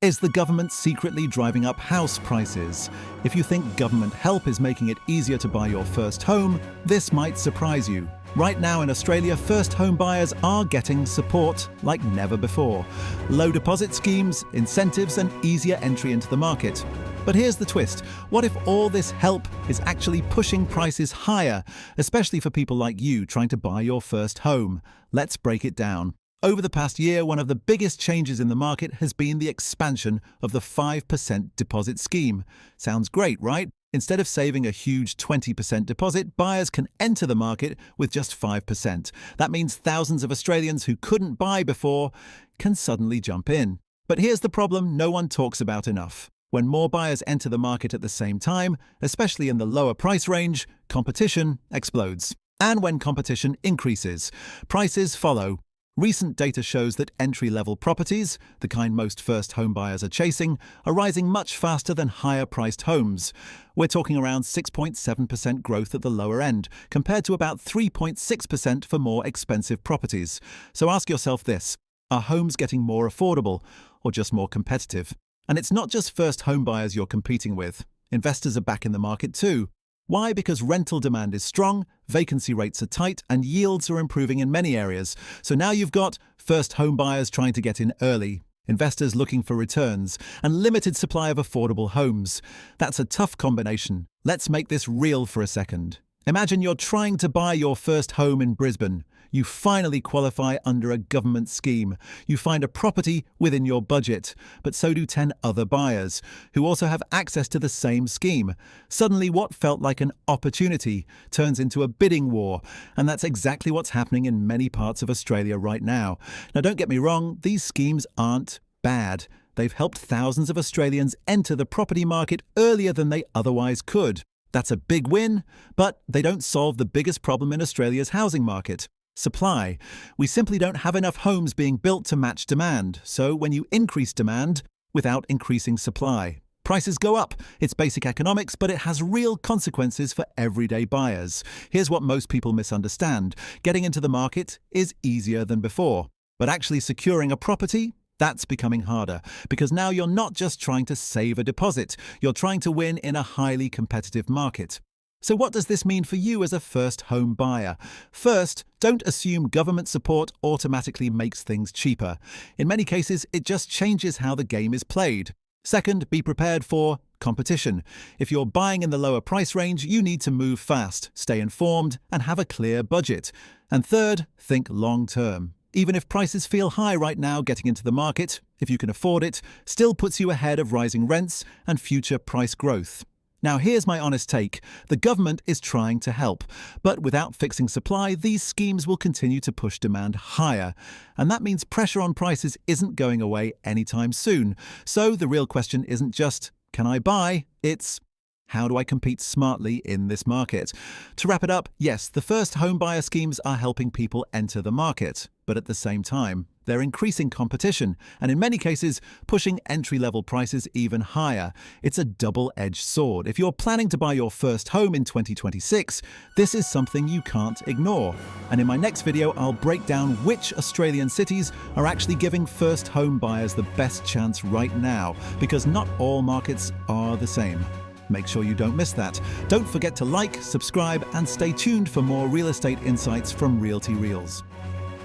Is the government secretly driving up house prices? If you think government help is making it easier to buy your first home, this might surprise you. Right now in Australia, first home buyers are getting support like never before. Low deposit schemes, incentives, and easier entry into the market. But here's the twist. What if all this help is actually pushing prices higher, especially for people like you trying to buy your first home? Let's break it down. Over the past year, one of the biggest changes in the market has been the expansion of the 5% deposit scheme. Sounds great, right? Instead of saving a huge 20% deposit, buyers can enter the market with just 5%. That means thousands of Australians who couldn't buy before can suddenly jump in. But here's the problem no one talks about enough. When more buyers enter the market at the same time, especially in the lower price range, competition explodes. And when competition increases, prices follow. Recent data shows that entry-level properties, the kind most first home buyers are chasing, are rising much faster than higher-priced homes. We're talking around 6.7% growth at the lower end, compared to about 3.6% for more expensive properties. So ask yourself this: are homes getting more affordable, or just more competitive? And it's not just first home buyers you're competing with. Investors are back in the market too. Why? Because rental demand is strong, vacancy rates are tight, and yields are improving in many areas. So now you've got first home buyers trying to get in early, investors looking for returns, and limited supply of affordable homes. That's a tough combination. Let's make this real for a second. Imagine you're trying to buy your first home in Brisbane. You finally qualify under a government scheme. You find a property within your budget, but so do 10 other buyers, who also have access to the same scheme. Suddenly, what felt like an opportunity turns into a bidding war, and that's exactly what's happening in many parts of Australia right now. Now, don't get me wrong, these schemes aren't bad. They've helped thousands of Australians enter the property market earlier than they otherwise could. That's a big win, but they don't solve the biggest problem in Australia's housing market: supply. We simply don't have enough homes being built to match demand. So when you increase demand without increasing supply, prices go up. It's basic economics, but it has real consequences for everyday buyers. Here's what most people misunderstand. Getting into the market is easier than before, but actually securing a property, that's becoming harder, because now you're not just trying to save a deposit, you're trying to win in a highly competitive market. So what does this mean for you as a first home buyer? First, don't assume government support automatically makes things cheaper. In many cases, it just changes how the game is played. Second, be prepared for competition. If you're buying in the lower price range, you need to move fast, stay informed, and have a clear budget. And third, think long term. Even if prices feel high right now, getting into the market, if you can afford it, still puts you ahead of rising rents and future price growth. Now, here's my honest take. The government is trying to help, but without fixing supply, these schemes will continue to push demand higher. And that means pressure on prices isn't going away anytime soon. So the real question isn't just, can I buy? It's, how do I compete smartly in this market? To wrap it up, yes, the first home buyer schemes are helping people enter the market, but at the same time, they're increasing competition and in many cases pushing entry-level prices even higher. It's a double-edged sword. If you're planning to buy your first home in 2026, this is something you can't ignore. And in my next video, I'll break down which Australian cities are actually giving first home buyers the best chance right now, because not all markets are the same. Make sure you don't miss that. Don't forget to like, subscribe, and stay tuned for more real estate insights from Realty Reels.